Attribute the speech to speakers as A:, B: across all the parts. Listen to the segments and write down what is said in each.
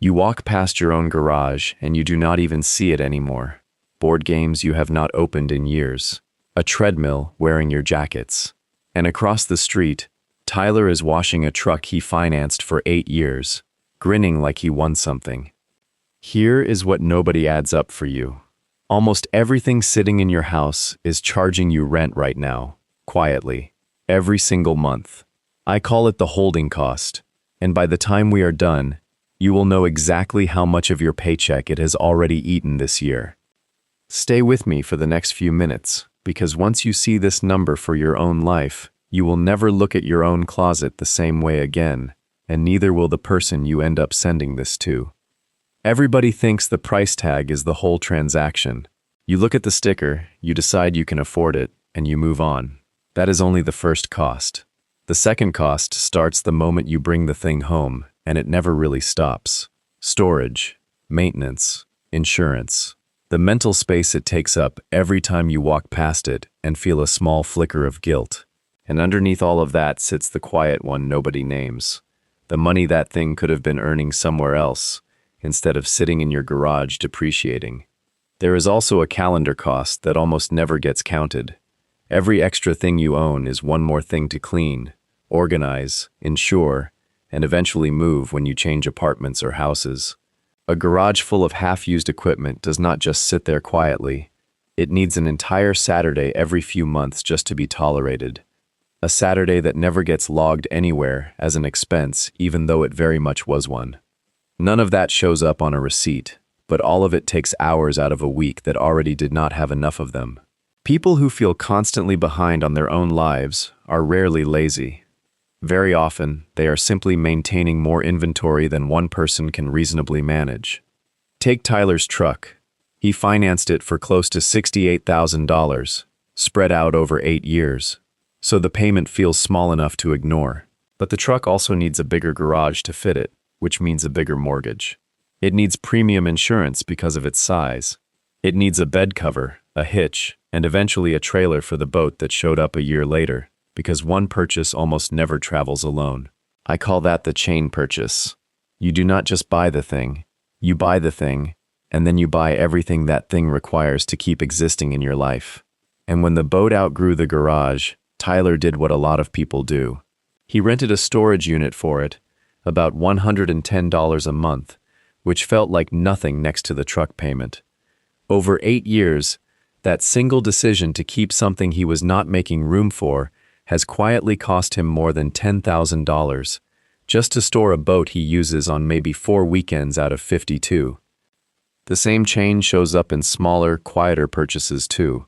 A: You walk past your own garage and you do not even see it anymore. Board games you have not opened in years. A treadmill wearing your jackets. And across the street, Tyler is washing a truck he financed for 8 years, grinning like he won something. Here is what nobody adds up for you. Almost everything sitting in your house is charging you rent right now, quietly, every single month. I call it the holding cost, and by the time we are done, you will know exactly how much of your paycheck it has already eaten this year. Stay with me for the next few minutes, because once you see this number for your own life, you will never look at your own closet the same way again, and neither will the person you end up sending this to. Everybody thinks the price tag is the whole transaction. You look at the sticker, you decide you can afford it, and you move on. That is only the first cost. The second cost starts the moment you bring the thing home, and it never really stops. Storage, maintenance, insurance. The mental space it takes up every time you walk past it and feel a small flicker of guilt. And underneath all of that sits the quiet one nobody names. The money that thing could have been earning somewhere else, instead of sitting in your garage depreciating. There is also a calendar cost that almost never gets counted. Every extra thing you own is one more thing to clean, organize, insure, and eventually move when you change apartments or houses. A garage full of half-used equipment does not just sit there quietly. It needs an entire Saturday every few months just to be tolerated. A Saturday that never gets logged anywhere as an expense, even though it very much was one. None of that shows up on a receipt, but all of it takes hours out of a week that already did not have enough of them. People who feel constantly behind on their own lives are rarely lazy. Very often, they are simply maintaining more inventory than one person can reasonably manage. Take Tyler's truck. He financed it for close to $68,000, spread out over 8 years, so the payment feels small enough to ignore. But the truck also needs a bigger garage to fit it, which means a bigger mortgage. It needs premium insurance because of its size. It needs a bed cover, a hitch, and eventually a trailer for the boat that showed up a year later, because one purchase almost never travels alone. I call that the chain purchase. You do not just buy the thing, you buy the thing, and then you buy everything that thing requires to keep existing in your life. And when the boat outgrew the garage, Tyler did what a lot of people do. He rented a storage unit for it, about $110 a month, which felt like nothing next to the truck payment. Over 8 years, that single decision to keep something he was not making room for has quietly cost him more than $10,000, just to store a boat he uses on maybe 4 weekends out of 52. The same change shows up in smaller, quieter purchases too,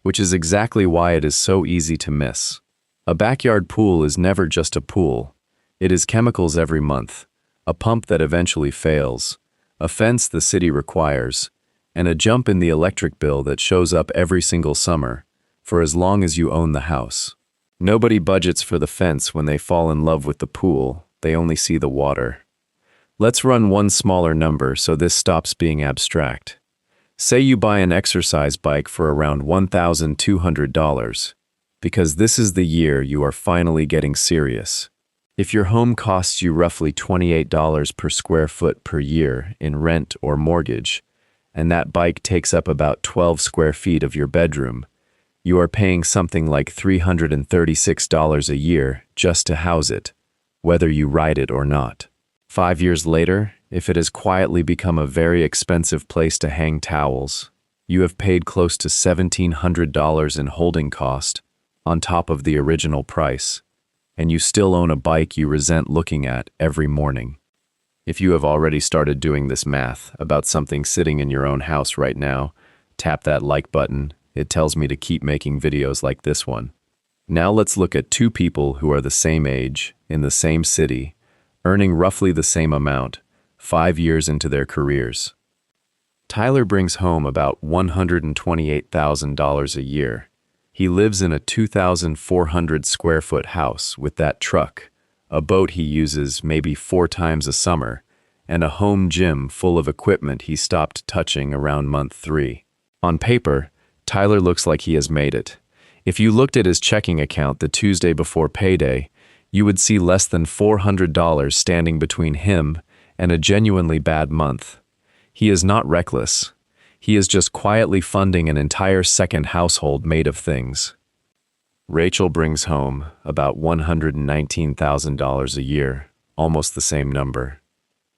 A: which is exactly why it is so easy to miss. A backyard pool is never just a pool. It is chemicals every month, a pump that eventually fails, a fence the city requires, and a jump in the electric bill that shows up every single summer, for as long as you own the house. Nobody budgets for the fence when they fall in love with the pool, they only see the water. Let's run one smaller number so this stops being abstract. Say you buy an exercise bike for around $1,200, because this is the year you are finally getting serious. If your home costs you roughly $28 per square foot per year in rent or mortgage, and that bike takes up about 12 square feet of your bedroom, you are paying something like $336 a year just to house it, whether you ride it or not. 5 years later, if it has quietly become a very expensive place to hang towels, you have paid close to $1,700 in holding cost on top of the original price, and you still own a bike you resent looking at every morning. If you have already started doing this math about something sitting in your own house right now, tap that like button. It tells me to keep making videos like this one. Now let's look at 2 people who are the same age, in the same city, earning roughly the same amount, 5 years into their careers. Tyler brings home about $128,000 a year. He lives in a 2,400 square foot house with that truck, a boat he uses maybe 4 times a summer, and a home gym full of equipment he stopped touching around month 3. On paper, Tyler looks like he has made it. If you looked at his checking account the Tuesday before payday, you would see less than $400 standing between him and a genuinely bad month. He is not reckless. He is just quietly funding an entire second household made of things. Rachel brings home about $119,000 a year, almost the same number.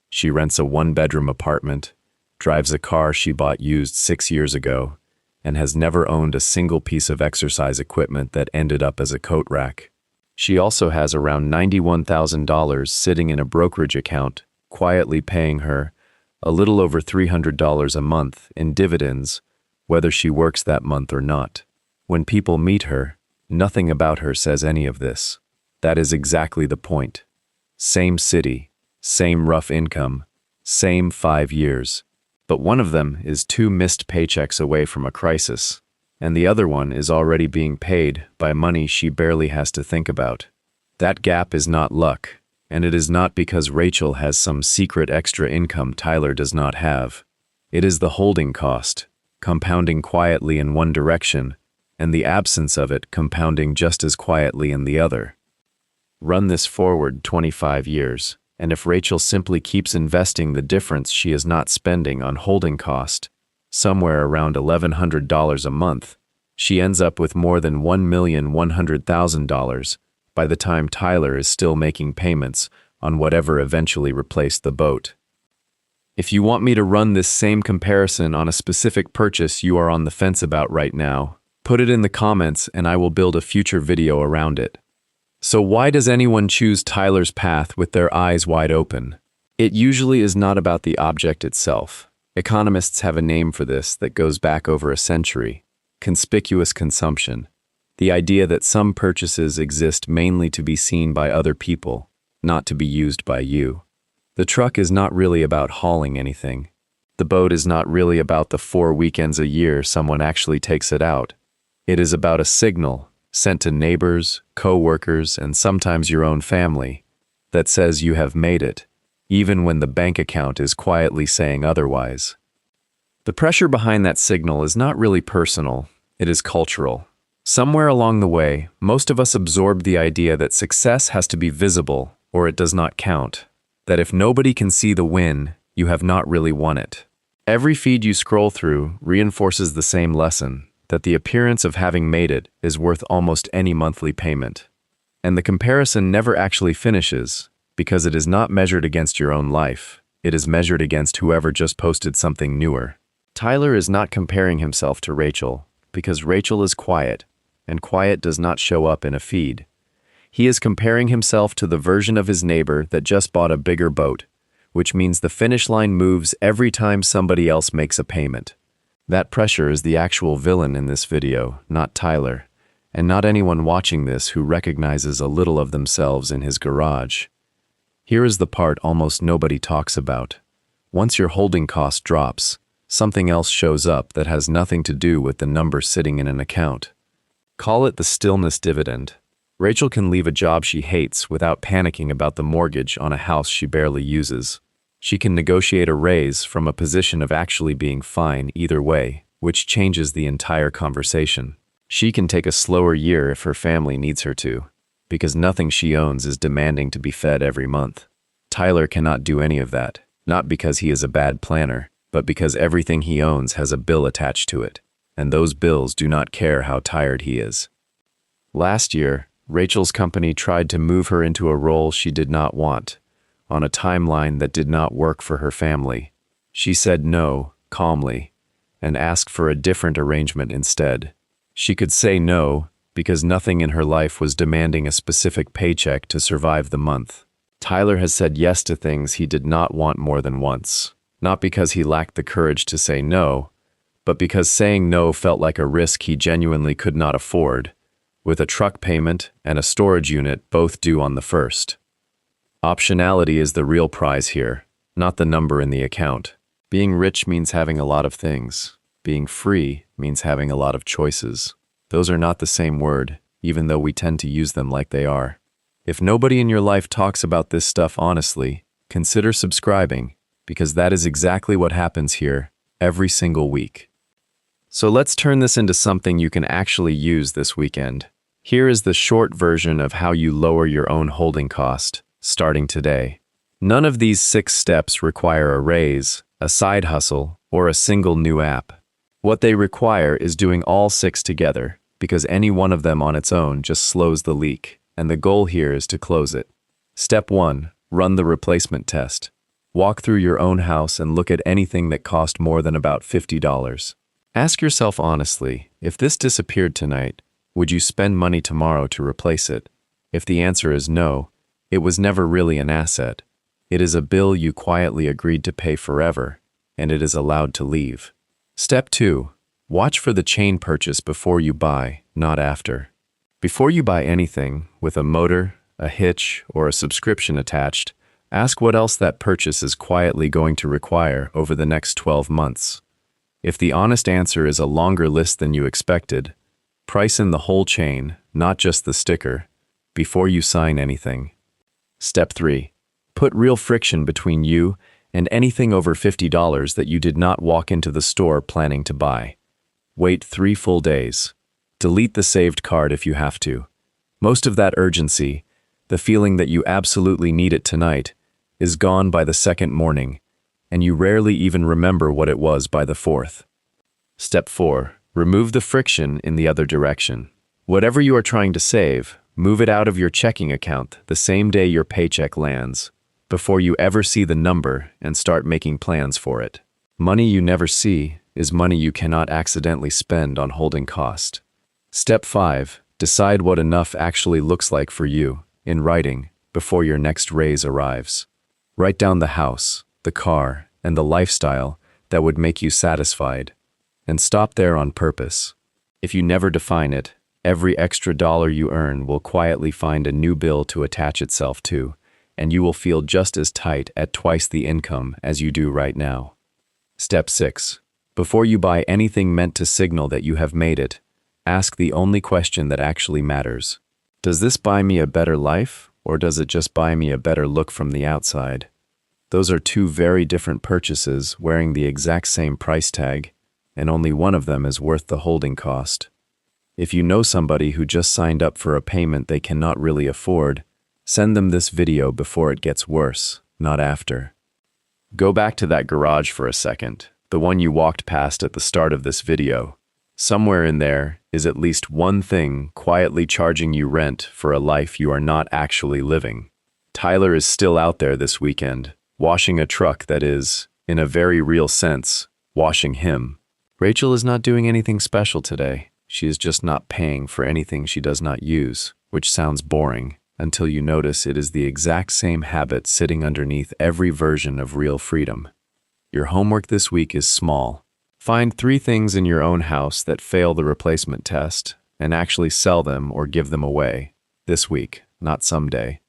A: She rents a one-bedroom apartment, drives a car she bought used 6 years ago, and has never owned a single piece of exercise equipment that ended up as a coat rack. She also has around $91,000 sitting in a brokerage account, quietly paying her a little over $300 a month in dividends, whether she works that month or not. When people meet her, nothing about her says any of this. That is exactly the point. Same city, same rough income, same 5 years. But one of them is 2 missed paychecks away from a crisis, and the other one is already being paid by money she barely has to think about. That gap is not luck, and it is not because Rachel has some secret extra income Tyler does not have. It is the holding cost, compounding quietly in one direction, and the absence of it compounding just as quietly in the other. Run this forward 25 years, and if Rachel simply keeps investing the difference she is not spending on holding cost, somewhere around $1,100 a month, she ends up with more than $1,100,000 by the time Tyler is still making payments on whatever eventually replaced the boat. If you want me to run this same comparison on a specific purchase you are on the fence about right now, put it in the comments and I will build a future video around it. So why does anyone choose Tyler's path with their eyes wide open? It usually is not about the object itself. Economists have a name for this that goes back over a century: conspicuous consumption. The idea that some purchases exist mainly to be seen by other people, not to be used by you. The truck is not really about hauling anything. The boat is not really about the 4 weekends a year someone actually takes it out. It is about a signal sent to neighbors, co-workers, and sometimes your own family that says you have made it, even when the bank account is quietly saying otherwise. The pressure behind that signal is not really personal, it is cultural. Somewhere along the way, most of us absorbed the idea that success has to be visible or it does not count, that if nobody can see the win, you have not really won it. Every feed you scroll through reinforces the same lesson, that the appearance of having made it is worth almost any monthly payment. And the comparison never actually finishes, because it is not measured against your own life, it is measured against whoever just posted something newer. Tyler is not comparing himself to Rachel, because Rachel is quiet, and quiet does not show up in a feed. He is comparing himself to the version of his neighbor that just bought a bigger boat, which means the finish line moves every time somebody else makes a payment. That pressure is the actual villain in this video, not Tyler, and not anyone watching this who recognizes a little of themselves in his garage. Here is the part almost nobody talks about. Once your holding cost drops, something else shows up that has nothing to do with the number sitting in an account. Call it the stillness dividend. Rachel can leave a job she hates without panicking about the mortgage on a house she barely uses. She can negotiate a raise from a position of actually being fine either way, which changes the entire conversation. She can take a slower year if her family needs her to, because nothing she owns is demanding to be fed every month. Tyler cannot do any of that, not because he is a bad planner, but because everything he owns has a bill attached to it, and those bills do not care how tired he is. Last year, Rachel's company tried to move her into a role she did not want, on a timeline that did not work for her family. She said no, calmly, and asked for a different arrangement instead. She could say no because nothing in her life was demanding a specific paycheck to survive the month. Tyler has said yes to things he did not want more than once, not because he lacked the courage to say no, but because saying no felt like a risk he genuinely could not afford, with a truck payment and a storage unit both due on the 1st. Optionality is the real prize here, not the number in the account. Being rich means having a lot of things. Being free means having a lot of choices. Those are not the same word, even though we tend to use them like they are. If nobody in your life talks about this stuff honestly, consider subscribing, because that is exactly what happens here every single week. So let's turn this into something you can actually use this weekend. Here is the short version of how you lower your own holding cost, starting today. None of these 6 steps require a raise, a side hustle, or a single new app. What they require is doing all 6 together, because any one of them on its own just slows the leak, and the goal here is to close it. Step 1. Run the replacement test. Walk through your own house and look at anything that cost more than about $50. Ask yourself honestly, if this disappeared tonight, would you spend money tomorrow to replace it? If the answer is no, it was never really an asset. It is a bill you quietly agreed to pay forever, and it is allowed to leave. Step 2. Watch for the chain purchase before you buy, not after. Before you buy anything, with a motor, a hitch, or a subscription attached, ask what else that purchase is quietly going to require over the next 12 months. If the honest answer is a longer list than you expected, price in the whole chain, not just the sticker, before you sign anything. Step 3. Put real friction between you and anything over $50 that you did not walk into the store planning to buy. Wait 3 full days. Delete the saved card if you have to. Most of that urgency, the feeling that you absolutely need it tonight, is gone by the second morning, and you rarely even remember what it was by the 4th. Step 4. Remove the friction in the other direction. Whatever you are trying to save, move it out of your checking account the same day your paycheck lands, before you ever see the number and start making plans for it. Money you never see is money you cannot accidentally spend on holding cost. Step 5. Decide what enough actually looks like for you, in writing, before your next raise arrives. Write down the house, the car, and the lifestyle that would make you satisfied. And stop there on purpose. If you never define it, every extra dollar you earn will quietly find a new bill to attach itself to, and you will feel just as tight at twice the income as you do right now. Step 6. Before you buy anything meant to signal that you have made it, ask the only question that actually matters. Does this buy me a better life, or does it just buy me a better look from the outside? Those are 2 very different purchases wearing the exact same price tag, and only one of them is worth the holding cost. If you know somebody who just signed up for a payment they cannot really afford, send them this video before it gets worse, not after. Go back to that garage for a second, the one you walked past at the start of this video. Somewhere in there is at least one thing quietly charging you rent for a life you are not actually living. Tyler is still out there this weekend, washing a truck that is, in a very real sense, washing him. Rachel is not doing anything special today. She is just not paying for anything she does not use, which sounds boring, until you notice it is the exact same habit sitting underneath every version of real freedom. Your homework this week is small. Find 3 things in your own house that fail the replacement test, and actually sell them or give them away, this week, not someday.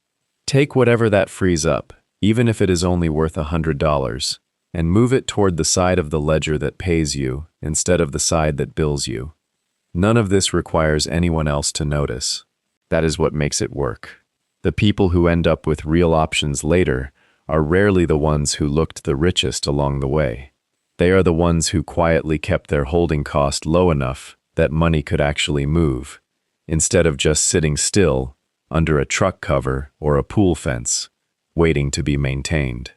A: Take whatever that frees up, even if it is only worth $100, and move it toward the side of the ledger that pays you instead of the side that bills you. None of this requires anyone else to notice. That is what makes it work. The people who end up with real options later are rarely the ones who looked the richest along the way. They are the ones who quietly kept their holding cost low enough that money could actually move, instead of just sitting still under a truck cover or a pool fence, waiting to be maintained.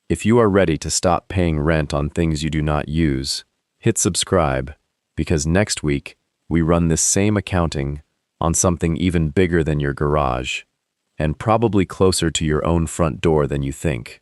A: If you are ready to stop paying rent on things you do not use, hit subscribe, because next week we run this same accounting on something even bigger than your garage, and probably closer to your own front door than you think.